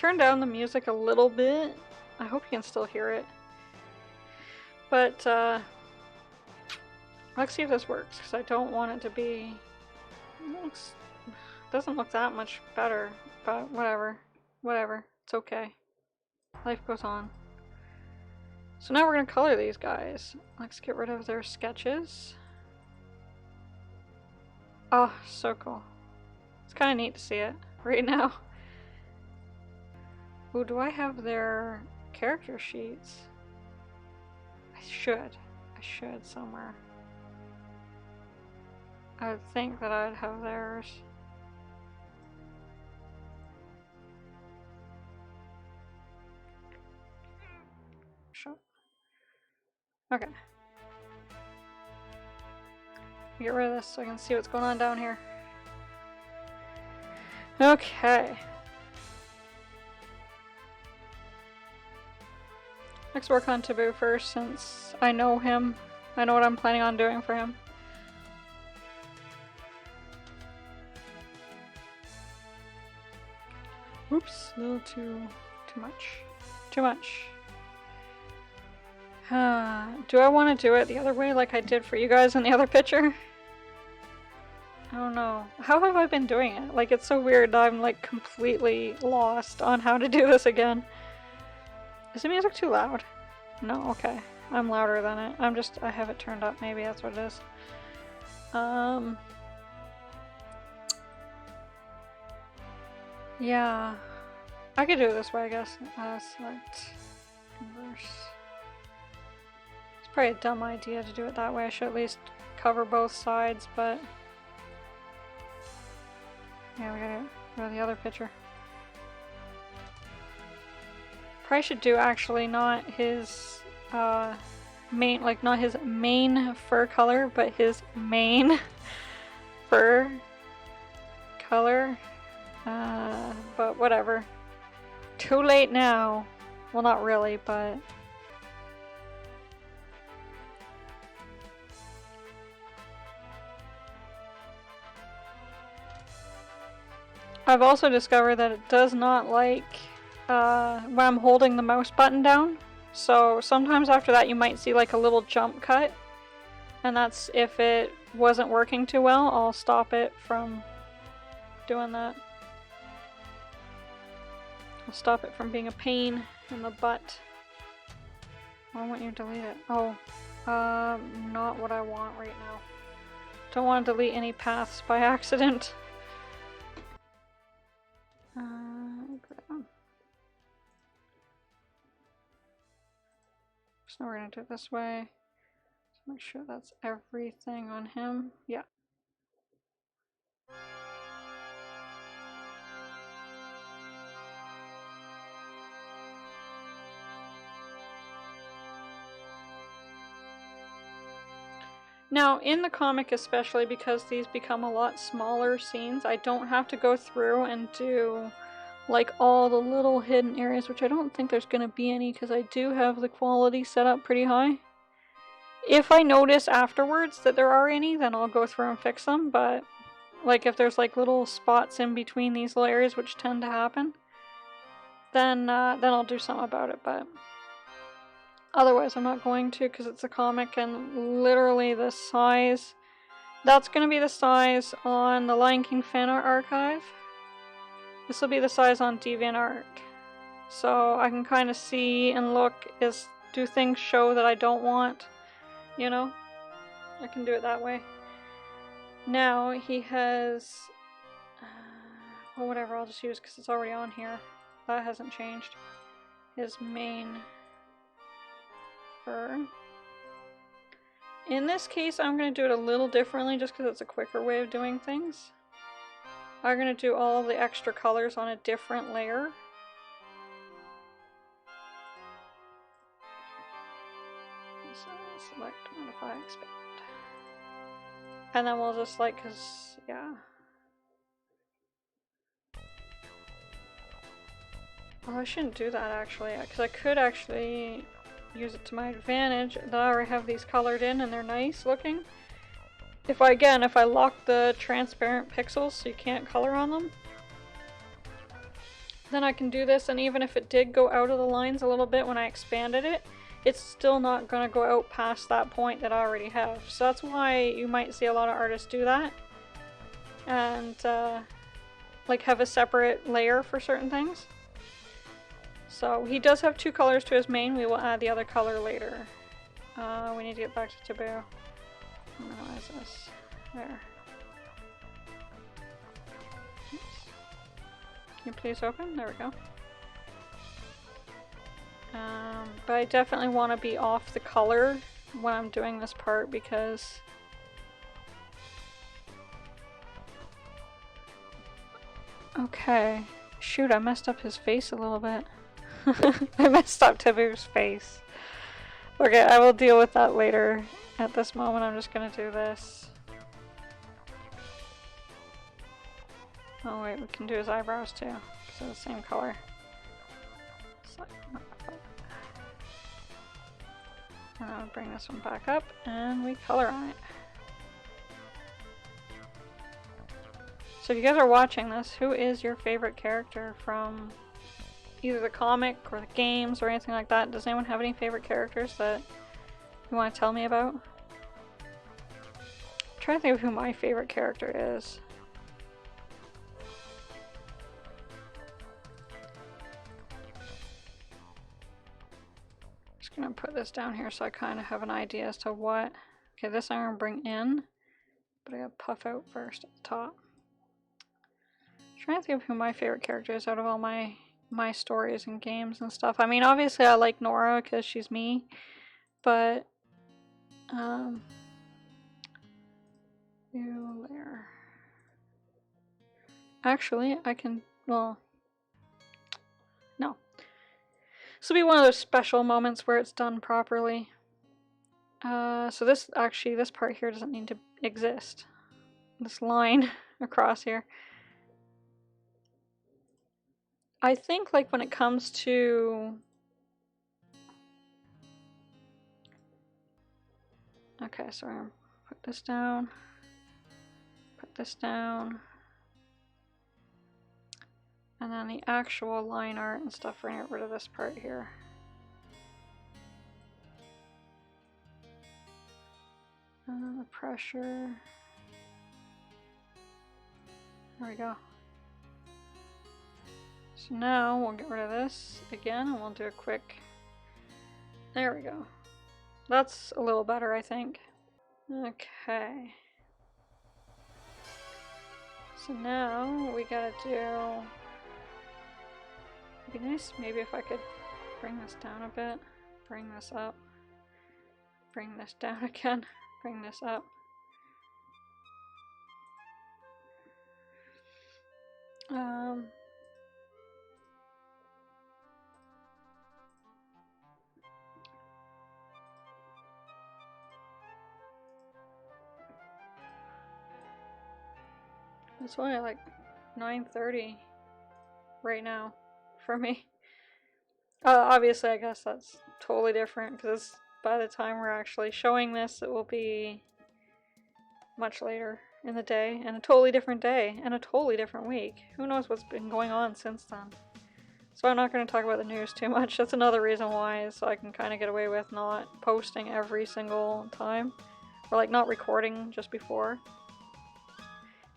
turned down the music a little bit. I hope you can still hear it. But, let's see if this works, because I don't want it to be... doesn't look that much better, but whatever. Whatever. It's okay. Life goes on. So now we're gonna color these guys. Let's get rid of their sketches. Oh, so cool. It's kind of neat to see it right now. Ooh, do I have their character sheets? I should somewhere. I would think that I'd have theirs. Sure. Okay. Get rid of this so I can see what's going on down here. Okay. Let's work on Taboo first, since I know him. I know what I'm planning on doing for him. Oops, a little too much. Too much. Do I want to do it the other way like I did for you guys in the other picture? I don't know. How have I been doing it? Like, it's so weird that I'm like completely lost on how to do this again. Is the music too loud? No, okay. I'm louder than it. I have it turned up, maybe that's what it is. Yeah. I could do it this way, I guess. Select, converse. It's probably a dumb idea to do it that way. I should at least cover both sides, but... yeah, we gotta go to the other picture. Probably should do actually not his main, like not his main fur color, but his main fur color. But whatever. Too late now. Well, not really, but... I've also discovered that it does not like when I'm holding the mouse button down. So sometimes after that you might see like a little jump cut. And that's if it wasn't working too well, I'll stop it from doing that. I'll stop it from being a pain in the butt. Why won't you delete it? Oh, not what I want right now. Don't want to delete any paths by accident. Okay. So now we're gonna do it this way. So make sure that's everything on him. Yeah. Now, in the comic especially, because these become a lot smaller scenes, I don't have to go through and do like all the little hidden areas, which I don't think there's going to be any because I do have the quality set up pretty high. If I notice afterwards that there are any, then I'll go through and fix them, but like if there's like little spots in between these little areas, which tend to happen, then I'll do something about it, but... otherwise, I'm not going to because it's a comic and literally the size... that's going to be the size on the Lion King fan art archive. This will be the size on DeviantArt. So I can kind of see and look, do things show that I don't want? You know? I can do it that way. Now, he has... well, whatever, I'll just use because it's already on here. That hasn't changed. His main... fur. In this case, I'm going to do it a little differently just because it's a quicker way of doing things. I'm going to do all the extra colors on a different layer. So select, modify, expand. And then we'll just like, cause, yeah. Oh, I shouldn't do that actually, because I could actually use it to my advantage that I already have these colored in and they're nice looking. If I lock the transparent pixels so you can't color on them, then I can do this, and even if it did go out of the lines a little bit when I expanded it, it's still not going to go out past that point that I already have. So that's why you might see a lot of artists do that. And like have a separate layer for certain things. So he does have 2 colors to his main. We will add the other color later. We need to get back to Taboo. Minimize this. There. Oops. Can you please open? There we go. But I definitely want to be off the color when I'm doing this part because okay. Shoot, I messed up his face a little bit. I messed up Taboo's face. Okay, I will deal with that later. At this moment, I'm just gonna do this. Oh wait, we can do his eyebrows too, because they're the same color. So, and I'll bring this one back up, and we color on it. So if you guys are watching this, who is your favorite character from either the comic or the games or anything like that? Does anyone have any favorite characters that you want to tell me about? I'm trying to think of who my favorite character is. Just gonna put this down here so I kind of have an idea as to what. Okay, this I'm gonna bring in, but I gotta puff out first at the top. Trying to think of who my favorite character is out of all my stories and games and stuff. I mean, obviously I like Nora because she's me, but new layer. Actually, I can, well, no. This will be one of those special moments where it's done properly. So this part here doesn't need to exist. This line across here. I think like when it comes to okay, so I'm gonna put this down, and then the actual line art and stuff, we're gonna get rid of this part here. The pressure. There we go. So now we'll get rid of this again and we'll do a quick, there we go. That's a little better, I think. Okay. So now we gotta do, it'd be nice maybe if I could bring this down a bit, bring this up, bring this down again, bring this up. It's only like 9:30 right now for me. Obviously, I guess that's totally different because by the time we're actually showing this, it will be much later in the day and a totally different day and a totally different week. Who knows what's been going on since then. So I'm not going to talk about the news too much. That's another reason why, so I can kind of get away with not posting every single time. Or like not recording just before.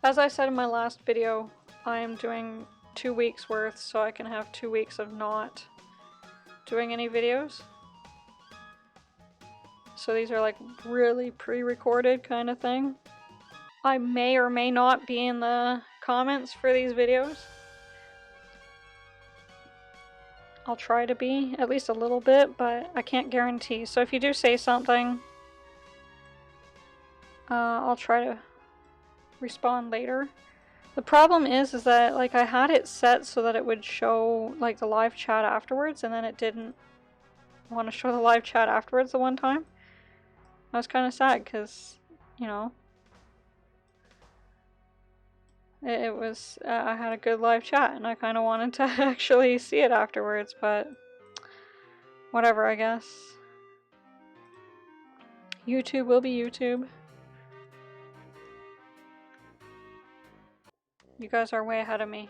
As I said in my last video, I am doing 2 weeks worth so I can have 2 weeks of not doing any videos. So these are like really pre-recorded kind of thing. I may or may not be in the comments for these videos. I'll try to be, at least a little bit, but I can't guarantee. So if you do say something, I'll try to respond later. The problem is that like I had it set so that it would show like the live chat afterwards, and then it didn't want to show the live chat afterwards the one time. I was kind of sad because, you know, it was, I had a good live chat and I kind of wanted to actually see it afterwards, but whatever, I guess. YouTube will be YouTube. You guys are way ahead of me.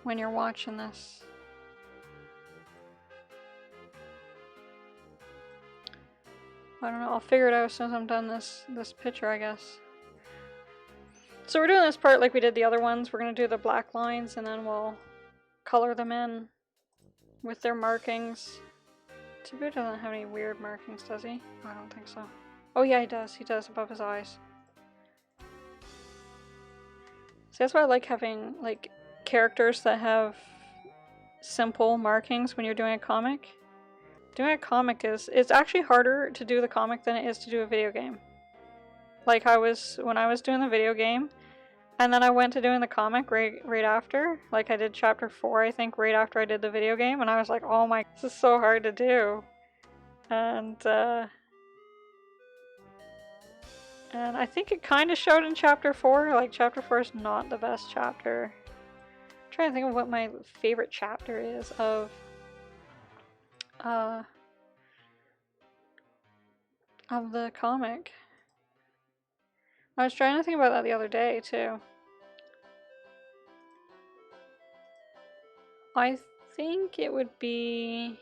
when you're watching this. I don't know, I'll figure it out as soon as I'm done this picture, I guess. So we're doing this part like we did the other ones. We're going to do the black lines and then we'll color them in with their markings. Taboo doesn't have any weird markings, does he? I don't think so. Oh yeah, he does. He does above his eyes. So that's why I like having like characters that have simple markings when you're doing a comic. Doing a comic it's actually harder to do the comic than it is to do a video game. Like when I was doing the video game, and then I went to doing the comic right after. Like I did chapter 4, I think, right after I did the video game, and I was like, oh my, this is so hard to do. And I think it kind of showed in chapter 4. Like chapter 4 is not the best chapter. I'm trying to think of what my favorite chapter is of the comic. I was trying to think about that the other day too. I think it would be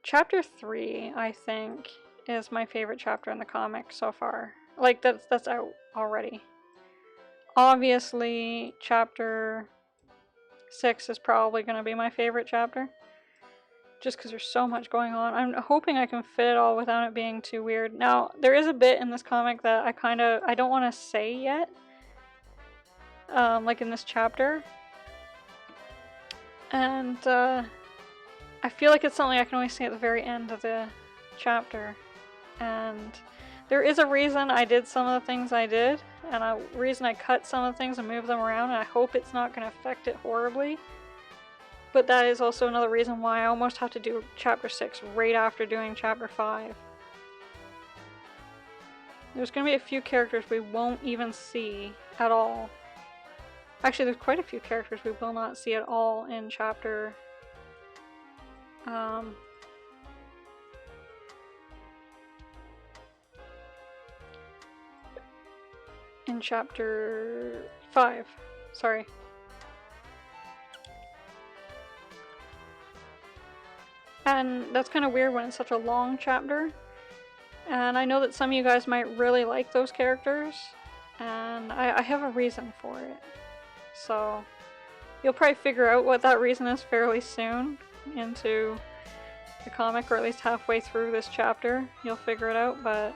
chapter 3, I think, is my favorite chapter in the comic so far. Like that's out already. Obviously, chapter 6 is probably going to be my favorite chapter. Just because there's so much going on. I'm hoping I can fit it all without it being too weird. Now, there is a bit in this comic that I don't want to say yet. Like in this chapter. And, I feel like it's something I can only say at the very end of the chapter. And there is a reason I did some of the things I did. And a reason I cut some of the things and moved them around. And I hope it's not going to affect it horribly. But that is also another reason why I almost have to do chapter 6 right after doing chapter 5. There's going to be a few characters we won't even see at all. Actually, there's quite a few characters we will not see at all in chapter... in chapter 5. Sorry. And that's kind of weird when it's such a long chapter. And I know that some of you guys might really like those characters. And I have a reason for it. So you'll probably figure out what that reason is fairly soon into the comic, or at least halfway through this chapter. You'll figure it out, but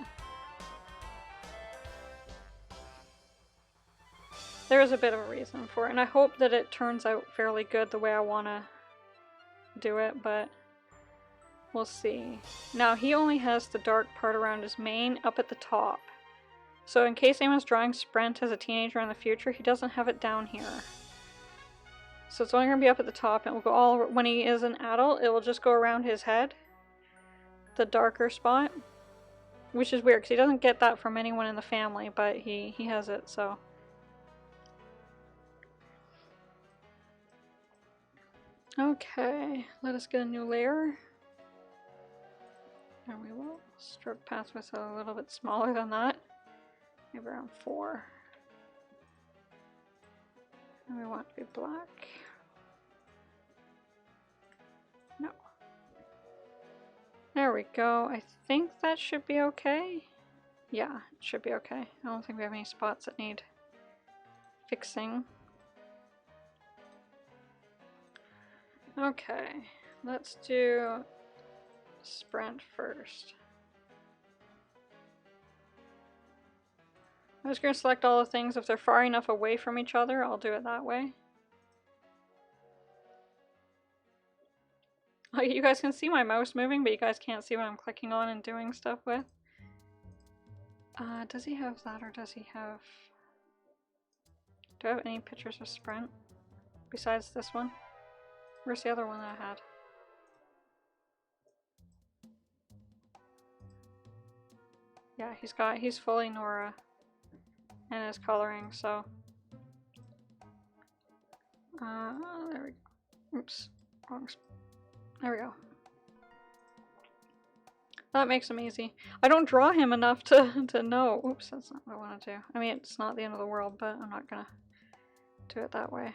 there is a bit of a reason for it. And I hope that it turns out fairly good the way I want to do it, but we'll see. Now, he only has the dark part around his mane up at the top. So in case anyone's drawing Sprent as a teenager in the future, he doesn't have it down here. So it's only going to be up at the top, and it will go all, when he is an adult, it will just go around his head. The darker spot. Which is weird, because he doesn't get that from anyone in the family, but he has it, so. Okay, let us get a new layer. And we will stroke path with a little bit smaller than that. Maybe around 4. And we want to be black. No. There we go. I think that should be okay. Yeah, it should be okay. I don't think we have any spots that need fixing. Okay, let's do Sprent first. I'm just going to select all the things. If they're far enough away from each other, I'll do it that way. Oh, you guys can see my mouse moving, but you guys can't see what I'm clicking on and doing stuff with. Does he have that, or does he have... Do I have any pictures of Sprent besides this one? Where's the other one that I had? Yeah, he's fully Nora in his coloring, so. There we go. Oops. There we go. That makes him easy. I don't draw him enough to know. Oops, that's not what I want to do. I mean, it's not the end of the world, but I'm not gonna do it that way.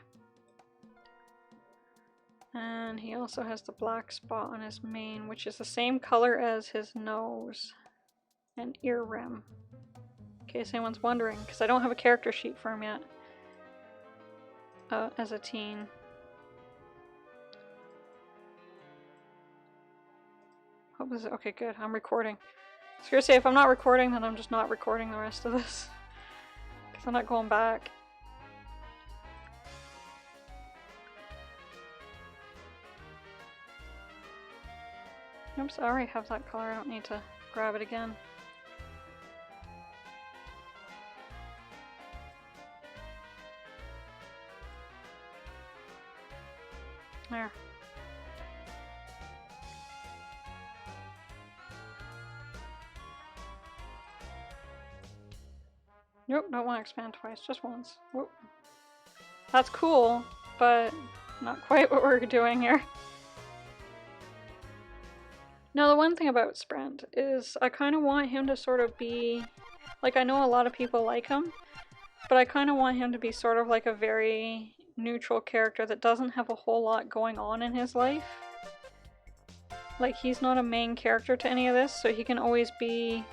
And he also has the black spot on his mane, which is the same color as his nose and ear rim. In case anyone's wondering, because I don't have a character sheet for him yet. As a teen. What was it? Okay, good. I'm recording. I was gonna say, if I'm not recording, then I'm just not recording the rest of this. Because I'm not going back. Oops, I already have that color. I don't need to grab it again. There. Nope, don't want to expand twice, just once. Whoop. That's cool, but not quite what we're doing here. Now the one thing about Sprent is I kind of want him to sort of be, like, I know a lot of people like him, but I kind of want him to be sort of like a very neutral character that doesn't have a whole lot going on in his life. Like, he's not a main character to any of this, so he can always be...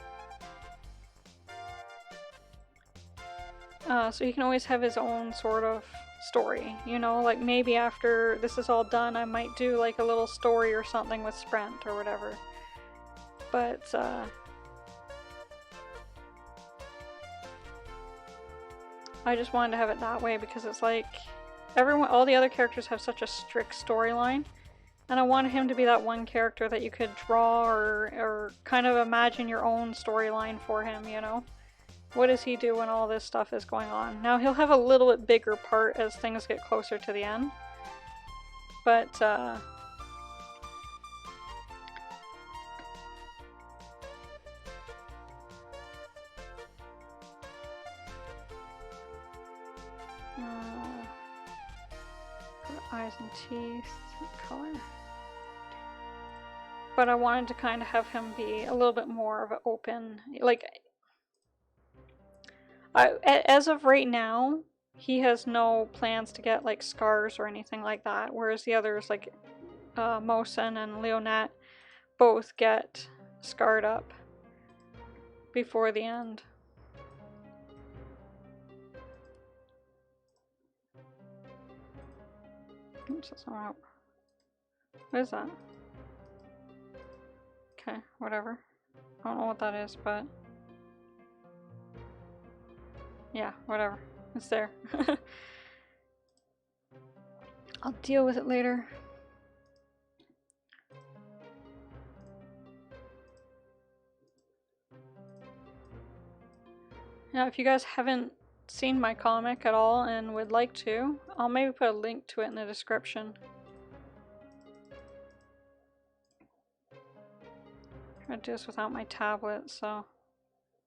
so he can always have his own sort of story, you know? Like, maybe after this is all done, I might do like a little story or something with Sprent or whatever. But, I just wanted to have it that way because it's like, all the other characters have such a strict storyline. And I wanted him to be that one character that you could draw or kind of imagine your own storyline for him, you know? What does he do when all this stuff is going on? Now, he'll have a little bit bigger part as things get closer to the end. But, eyes and teeth, color. But I wanted to kind of have him be a little bit more of an open, like, as of right now, he has no plans to get like scars or anything like that, whereas the others, like Mosen and Leonette, both get scarred up before the end. Oops, that's not out. What is that? Okay, whatever. I don't know what that is, but yeah, whatever. It's there. I'll deal with it later. Now, if you guys haven't seen my comic at all and would like to, I'll maybe put a link to it in the description. I'm trying to do this without my tablet, so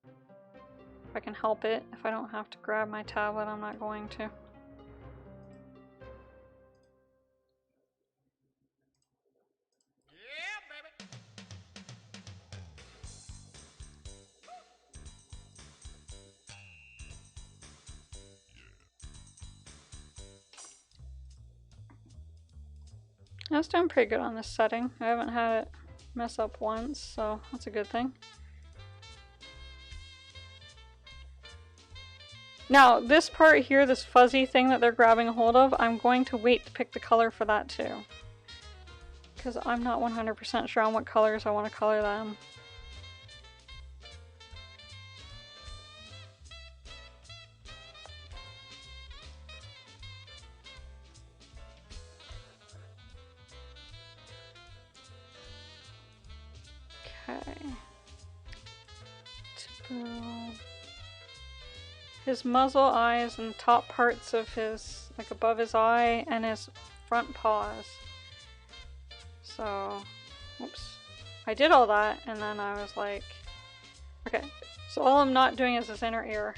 if I can help it, if I don't have to grab my tablet, I'm not going to. I was doing pretty good on this setting. I haven't had it mess up once, so that's a good thing. Now, this part here, this fuzzy thing that they're grabbing a hold of, I'm going to wait to pick the color for that too. Because I'm not 100% sure on what colors I want to color them. Okay. His muzzle, eyes, and top parts of his, like above his eye, and his front paws. So, oops. I did all that, and then I was like, okay. So all I'm not doing is his inner ear.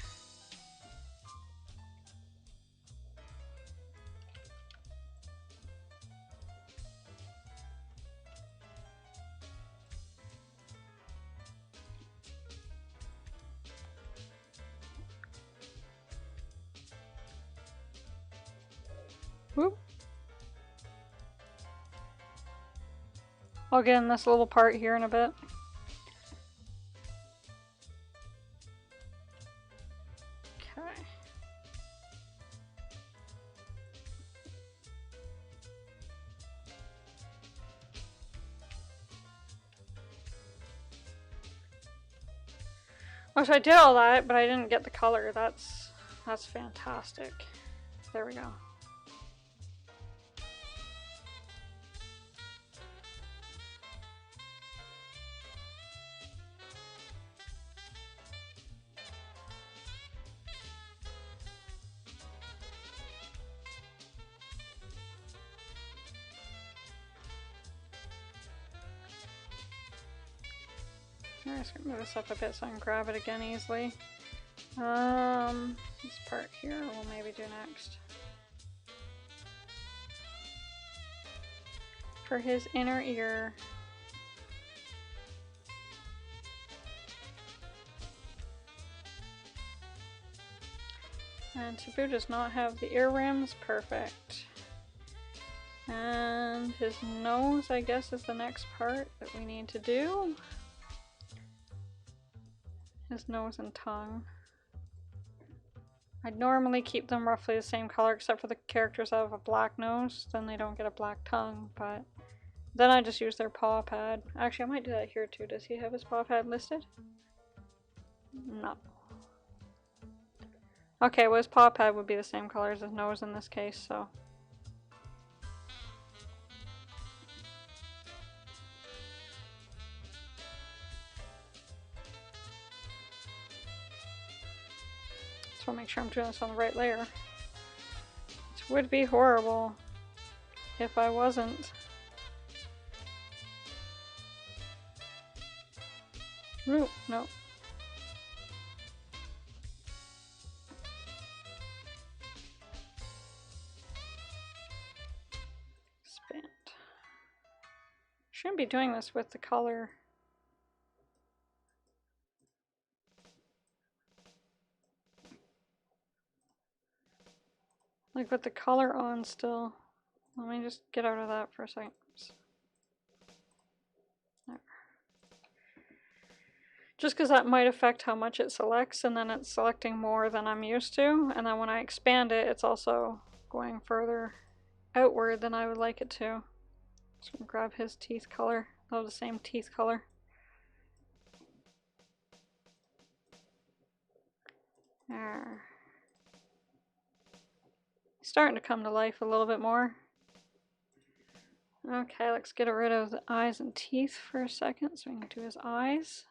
Whoop. I'll get in this little part here in a bit. Okay. Which I did all that, but I didn't get the color. That's fantastic. There we go. I'm just gonna move this up a bit so I can grab it again easily. This part here we'll maybe do next. For his inner ear. And Taboo does not have the ear rims, perfect. And his nose, I guess, is the next part that we need to do. His nose and tongue. I'd normally keep them roughly the same color except for the characters that have a black nose, then they don't get a black tongue, but then I just use their paw pad. Actually, I might do that here too. Does he have his paw pad listed? No. Okay, well his paw pad would be the same color as his nose in this case, so. So I'll make sure I'm doing this on the right layer. It would be horrible if I wasn't. Ooh, no. Expand. Shouldn't be doing this with the color. Like with the color on still. Let me just get out of that for a second. There. Just because that might affect how much it selects, and then it's selecting more than I'm used to, and then when I expand it, it's also going further outward than I would like it to. Just gonna grab his teeth color. They'll have the same teeth color. There. Starting to come to life a little bit more. Okay, let's get rid of the eyes and teeth for a second so we can do his eyes.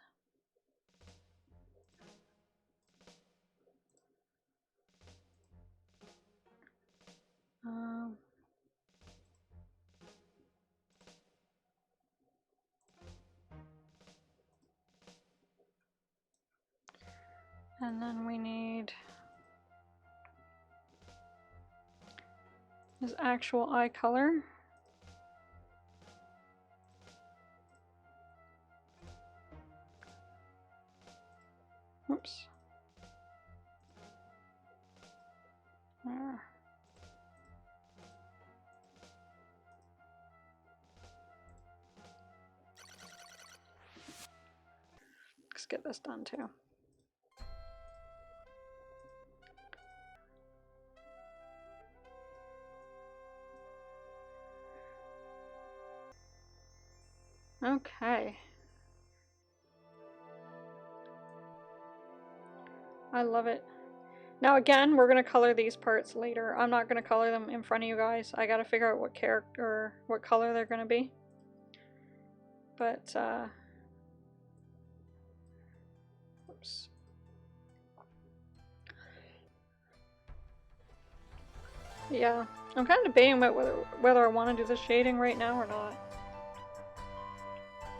And then we need his actual eye color. Oops. There. Let's get this done too. Okay. I love it. Now again, we're going to color these parts later. I'm not going to color them in front of you guys. I got to figure out what character, what color they're going to be. But, oops. Yeah, I'm kind of debating about whether I want to do the shading right now or not.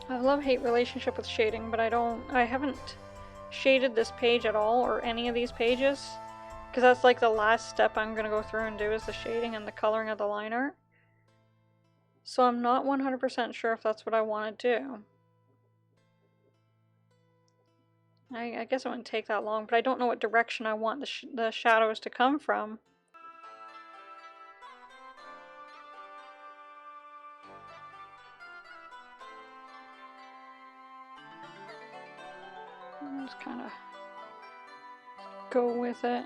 I have a love-hate relationship with shading, but I haven't shaded this page at all, or any of these pages, because that's like the last step I'm going to go through and do is the shading and the coloring of the line art. So I'm not 100% sure if that's what I want to do. I guess it wouldn't take that long, but I don't know what direction I want the shadows to come from. Just kind of go with it.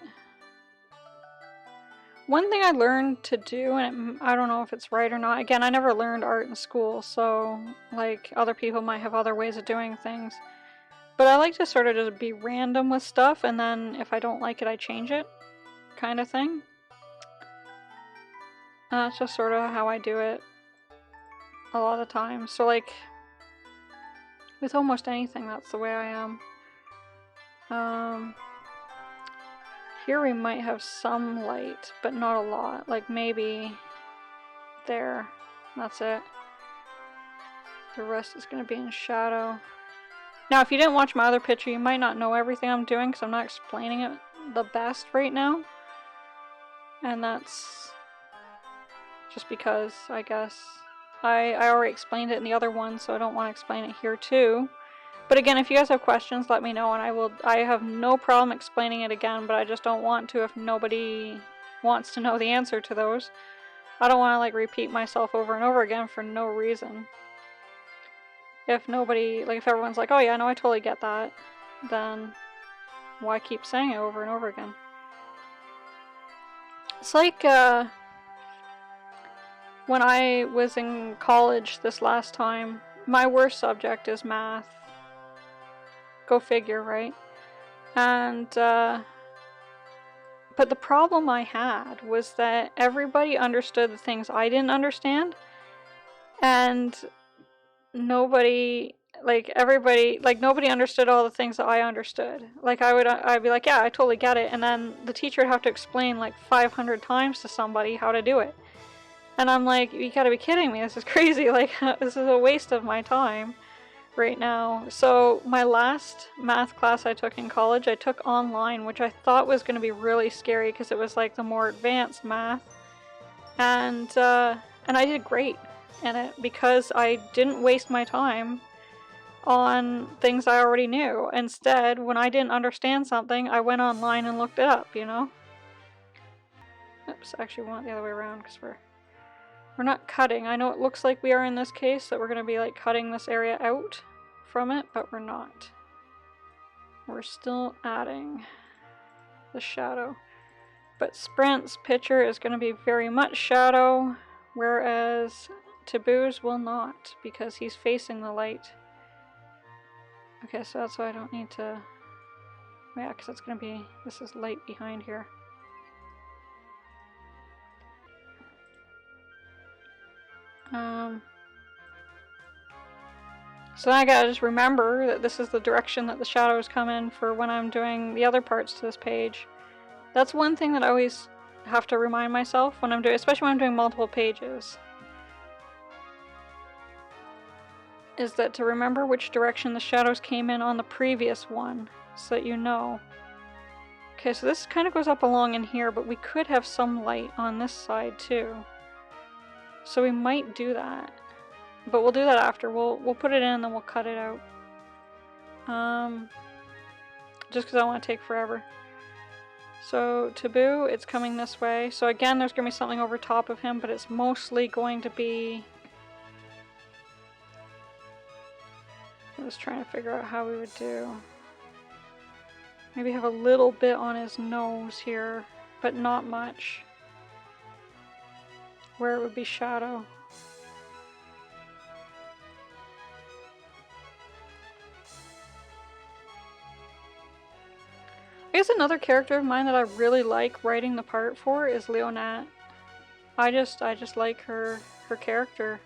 One thing I learned to do, and I don't know if it's right or not, again, I never learned art in school, so like other people might have other ways of doing things, but I like to sort of just be random with stuff, and then if I don't like it, I change it, kind of thing. That's just sort of how I do it a lot of times. So like with almost anything, that's the way I am. Here we might have some light, but not a lot. Like maybe there. That's it. The rest is going to be in shadow. Now, if you didn't watch my other picture, you might not know everything I'm doing because I'm not explaining it the best right now. And that's just because, I guess. I already explained it in the other one, so I don't want to explain it here too. But again, if you guys have questions, let me know, and I have no problem explaining it again, but I just don't want to if nobody wants to know the answer to those. I don't want to like repeat myself over and over again for no reason. If nobody, like if everyone's like, oh yeah, no, I totally get that, then why keep saying it over and over again? It's like, when I was in college this last time, my worst subject is math. Go figure, right? And, but the problem I had was that everybody understood the things I didn't understand, and nobody, nobody understood all the things that I understood. Like, I'd be like, yeah, I totally get it, and then the teacher would have to explain like 500 times to somebody how to do it. And I'm like, you gotta be kidding me, this is crazy, like, this is a waste of my time right now. So my last math class I took in college, I took online, which I thought was going to be really scary because it was like the more advanced math, and I did great in it because I didn't waste my time on things I already knew. Instead, when I didn't understand something, I went online and looked it up, you know? Oops, actually we want it the other way around because we're not cutting. I know it looks like we are in this case, that we're going to be like cutting this area out from it, but we're not. We're still adding the shadow. But Sprint's picture is going to be very much shadow, whereas Taboo's will not, because he's facing the light. Okay, so that's why I don't need to... Yeah, because it's going to be... This is light behind here. So now I gotta just remember that this is the direction that the shadows come in for when I'm doing the other parts to this page. That's one thing that I always have to remind myself when I'm doing, especially when I'm doing multiple pages, is that to remember which direction the shadows came in on the previous one, so that you know. Okay, so this kind of goes up along in here, but we could have some light on this side too. So we might do that. But we'll do that after. We'll put it in and then we'll cut it out. Just because I don't want to take forever. So Taboo, it's coming this way. So again, there's going to be something over top of him, but it's mostly going to be... I was trying to figure out how we would do. Maybe have a little bit on his nose here, but not much. Where it would be shadow. I guess another character of mine that I really like writing the part for is Leonette. I just like her character.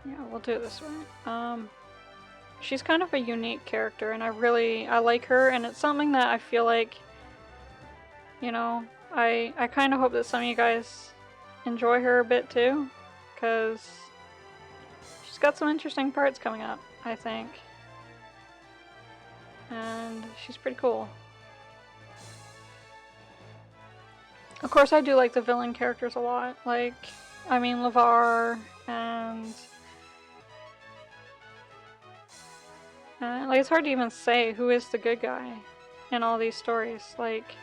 Yeah, we'll do it this way. She's kind of a unique character, and I like her, and it's something that I feel like, you know, I kind of hope that some of you guys enjoy her a bit too, because she's got some interesting parts coming up, I think. And she's pretty cool. Of course, I do like the villain characters a lot. Like, I mean, LeVar and... like, it's hard to even say who is the good guy in all these stories. Like,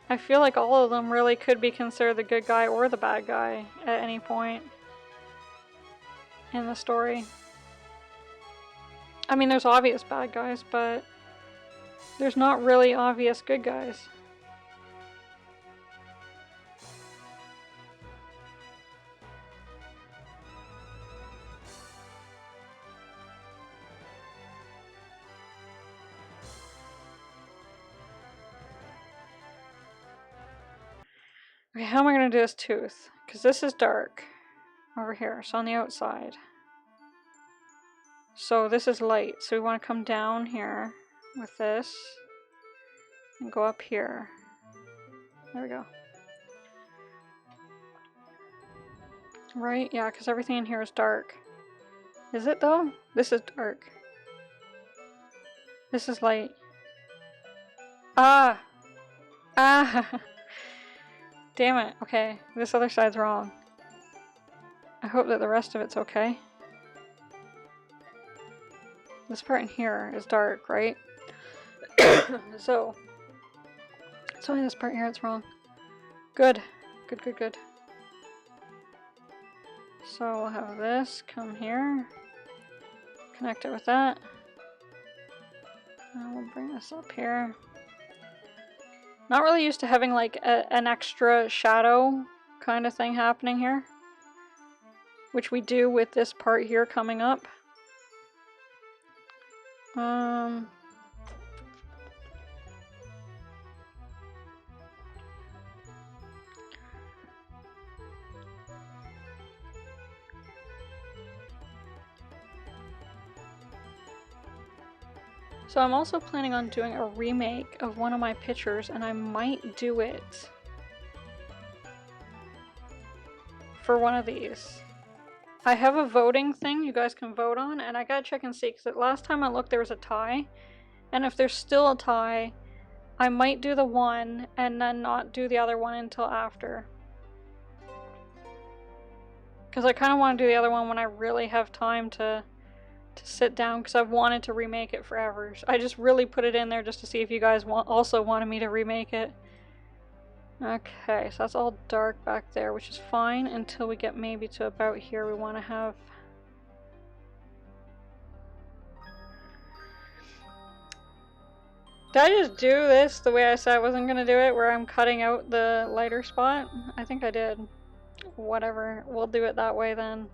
I feel like all of them really could be considered the good guy or the bad guy at any point in the story. I mean, there's obvious bad guys, but there's not really obvious good guys. Okay, how am I going to do this tooth? Because this is dark over here, so on the outside. So this is light, so we want to come down here with this and go up here. There we go. Right? Yeah, because everything in here is dark. Is it though? This is dark. This is light. Ah! Ah! Damn it. Okay, this other side's wrong. I hope that the rest of it's okay. This part in here is dark, right? So, it's only this part here that's wrong. Good. Good, good, good. So we'll have this come here. Connect it with that. And we'll bring this up here. Not really used to having like an extra shadow kind of thing happening here. Which we do with this part here coming up. So I'm also planning on doing a remake of one of my pictures, and I might do it for one of these. I have a voting thing you guys can vote on, and I gotta check and see, because last time I looked there was a tie, and if there's still a tie, I might do the one and then not do the other one until after. Because I kind of want to do the other one when I really have time to sit down, because I've wanted to remake it forever. I just really put it in there just to see if you guys also wanted me to remake it. Okay, so that's all dark back there, which is fine until we get maybe to about here. We want to have... Did I just do this the way I said I wasn't going to do it, where I'm cutting out the lighter spot? I think I did. Whatever, we'll do it that way then.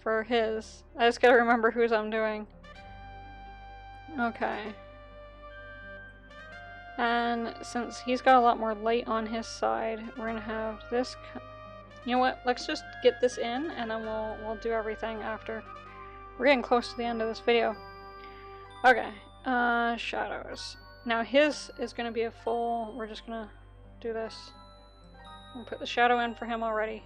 For his. I just gotta remember whose I'm doing. Okay. And since he's got a lot more light on his side, we're gonna have this. You know what? Let's just get this in, and then we'll do everything after. We're getting close to the end of this video. Okay. Shadows. Now his is gonna be a full. We're just gonna do this. We'll put the shadow in for him already.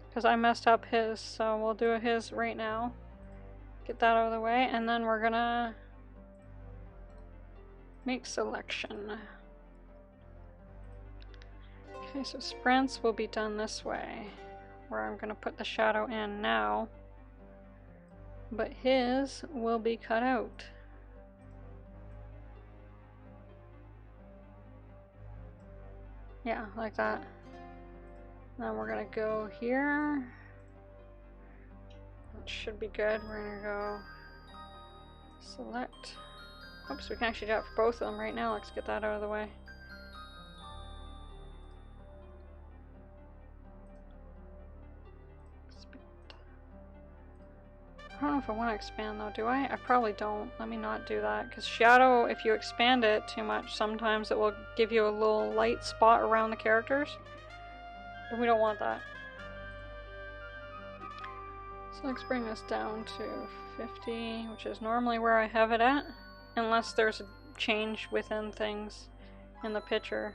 Because I messed up his, so we'll do his right now. Get that out of the way, and then we're gonna make selection. Okay, so sprints will be done this way, where I'm gonna put the shadow in now, but his will be cut out. Yeah, like that. Then we're gonna go here. That should be good. We're gonna go select. Oops, we can actually do it for both of them right now. Let's get that out of the way. I don't know if I want to expand though, do I? I probably don't. Let me not do that, because shadow, if you expand it too much, sometimes it will give you a little light spot around the characters. And we don't want that. So let's bring this down to 50, which is normally where I have it at, unless there's a change within things in the picture.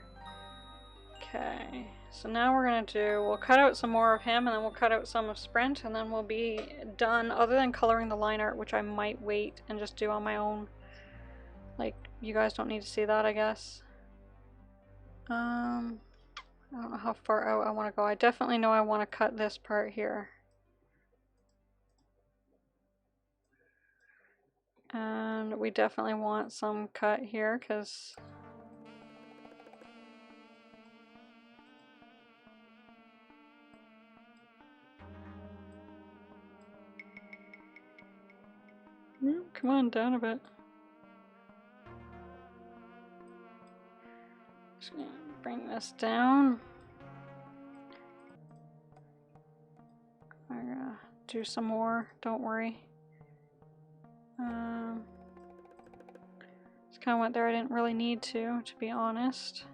Okay, so now we're gonna we'll cut out some more of him, and then we'll cut out some of Sprint, and then we'll be done, other than coloring the line art, which I might wait and just do on my own. Like, you guys don't need to see that, I guess. I don't know how far out I want to go. I definitely know I want to cut this part here. And we definitely want some cut here, because come on, down a bit. Just gonna bring this down. I'm gonna do some more, don't worry. Just kind of went there, I didn't really need to be honest.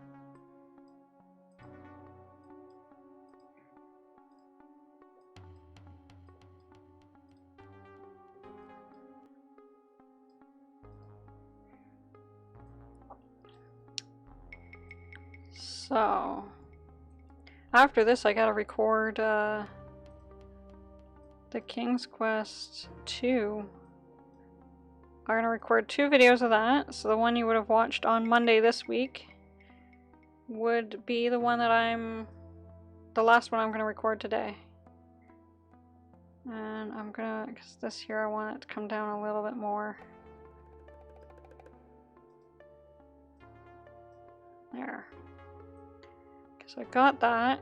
So, after this I gotta record the King's Quest 2. I'm gonna record 2 videos of that, so the one you would have watched on Monday this week would be the one that the last one I'm gonna record today. And I'm gonna, because this here I want it to come down a little bit more. There. So I got that.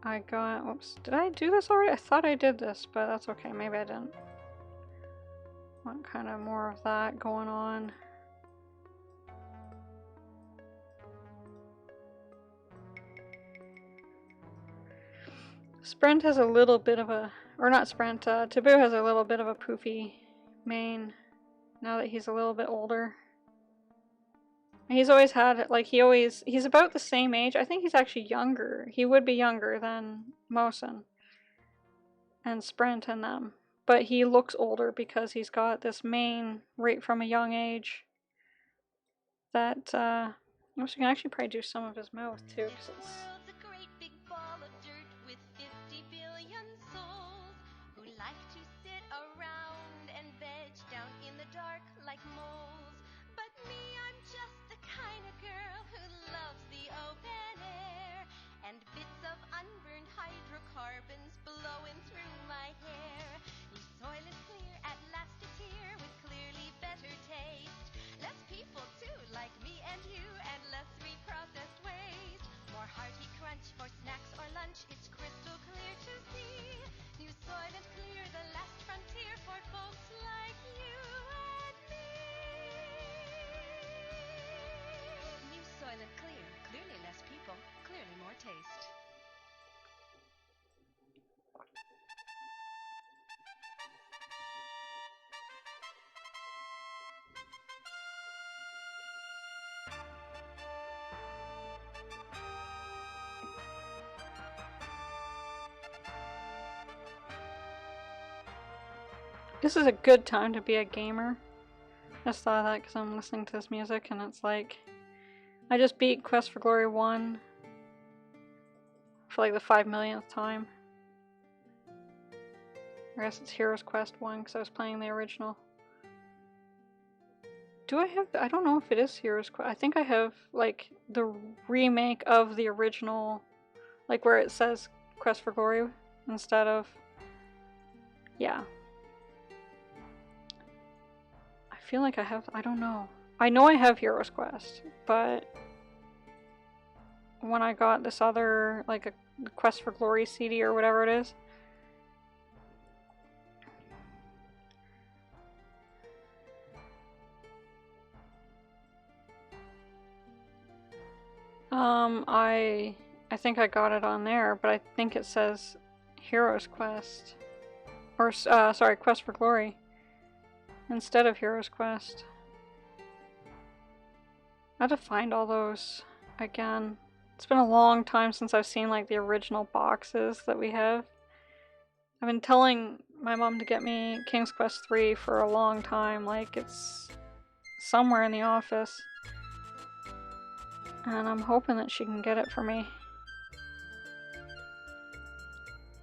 I got, whoops, did I do this already? I thought I did this, but that's okay, maybe I didn't. Want kind of more of that going on. Sprint has a little bit of a, or not Sprint, Taboo has a little bit of a poofy mane now that he's a little bit older. He's always had, like, he's about the same age. I think he's actually younger. He would be younger than Mosin and Sprint and them. But he looks older because he's got this mane right from a young age. That, we can actually probably do some of his mouth too, because it's... like moles, but me, I'm just the kind of girl who loves the open air, and bits of unburned hydrocarbons blowing through my hair. New soil is clear, at last it's here, with clearly better taste. Less people too, like me and you, and less reprocessed waste. More hearty crunch for snacks or lunch, it's crystal clear to see. New soil is clear, the last frontier for folks like you. Soylent Clear. Clearly less people, clearly more taste. This is a good time to be a gamer. I just thought of that because I'm listening to this music and it's like... I just beat Quest for Glory 1 for like the 5 millionth time. I guess it's Heroes Quest 1 because I was playing the original. Do I have... I don't know if it is Heroes Quest. I think I have like the remake of the original, like where it says Quest for Glory instead of... Yeah. I feel like I have... I don't know. I know I have Heroes Quest, but when I got this other, like a Quest for Glory CD or whatever it is, I think I got it on there, but I think it says Heroes Quest, or sorry, Quest for Glory instead of Heroes Quest. I have to find all those again. It's been a long time since I've seen like the original boxes that we have. I've been telling my mom to get me King's Quest 3 for a long time, like it's somewhere in the office. And I'm hoping that she can get it for me.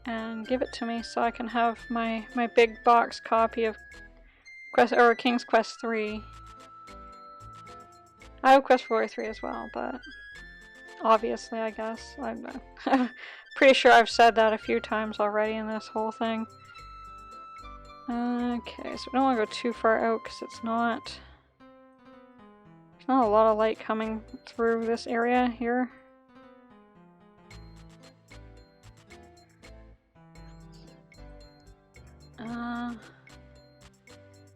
And give it to me so I can have my big box copy of King's Quest 3. I have Quest for Glory 3 as well, but obviously, I guess. I'm pretty sure I've said that a few times already in this whole thing. Okay, so we don't want to go too far out because there's not a lot of light coming through this area here.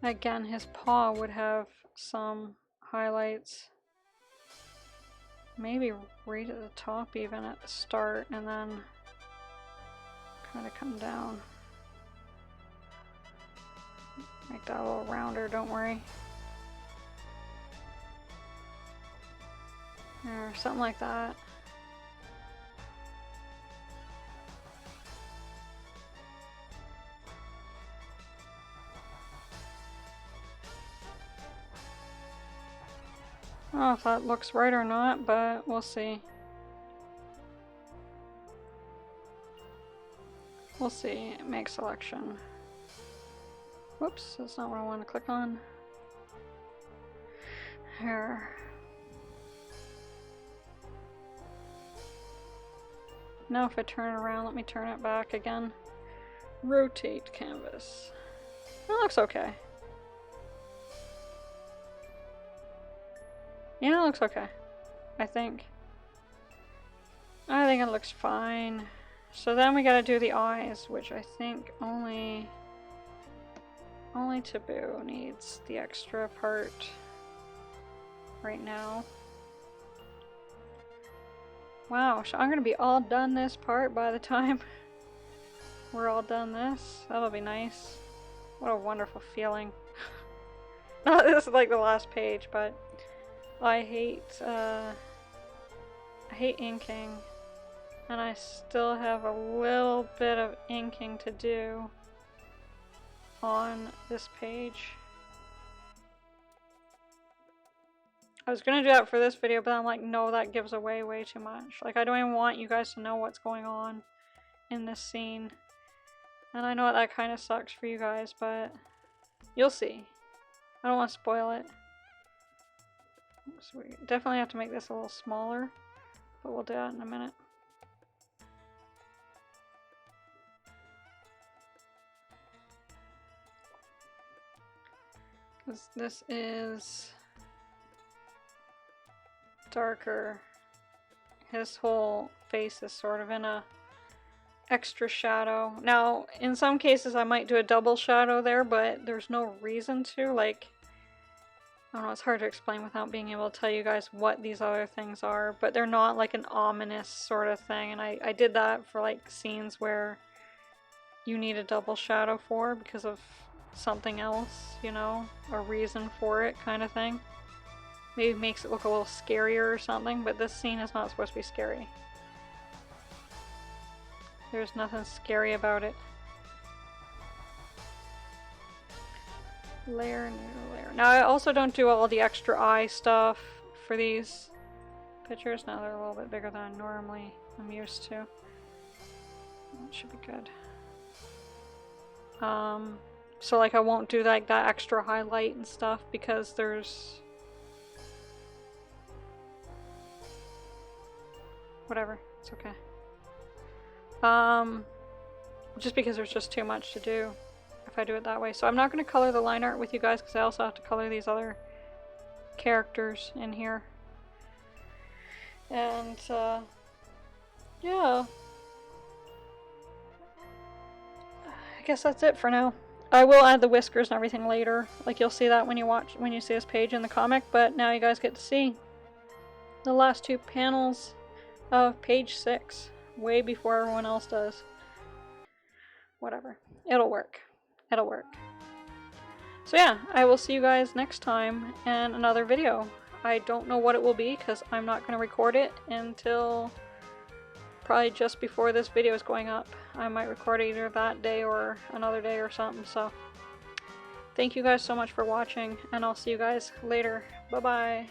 Again, his paw would have some highlights. Maybe right at the top even at the start and then kind of come down. Make that a little rounder, don't worry. Or something like that. I don't know if that looks right or not, but we'll see. We'll see. Make selection. Whoops, that's not what I want to click on. Here. Now if I turn it around, let me turn it back again. Rotate canvas. That looks okay. Yeah, it looks okay. I think it looks fine. So then we gotta do the eyes, which I think only Taboo needs the extra part right now. Wow, so I'm gonna be all done this part by the time we're all done this. That'll be nice. What a wonderful feeling. Not this is like the last page, but I hate inking, and I still have a little bit of inking to do on this page. I was gonna do that for this video, but I'm like, no, that gives away way too much. Like, I don't even want you guys to know what's going on in this scene. And I know that kind of sucks for you guys, but you'll see. I don't want to spoil it. So we definitely have to make this a little smaller, but we'll do that in a minute. Because this is darker. His whole face is sort of in a extra shadow. Now, in some cases I might do a double shadow there, but there's no reason to. Like, I don't know, it's hard to explain without being able to tell you guys what these other things are, but they're not like an ominous sort of thing, and I did that for like scenes where you need a double shadow for because of something else, you know, a reason for it kind of thing. Maybe it makes it look a little scarier or something, but this scene is not supposed to be scary. There's nothing scary about it. Layer, new layer. Now I also don't do all the extra eye stuff for these pictures. Now they're a little bit bigger than I normally am used to. That should be good. So like I won't do like that extra highlight and stuff because there's whatever, it's okay. Just because there's just too much to do if I do it that way. So I'm not going to color the line art with you guys because I also have to color these other characters in here. And yeah, I guess that's it for now. I will add the whiskers and everything later. Like, you'll see that when you see this page in the comic, but now you guys get to see the last two panels of page 6 way before everyone else does. Whatever. It'll work. It'll work. So yeah, I will see you guys next time in another video. I don't know what it will be because I'm not going to record it until probably just before this video is going up. I might record it either that day or another day or something. So thank you guys so much for watching, and I'll see you guys later. Bye bye.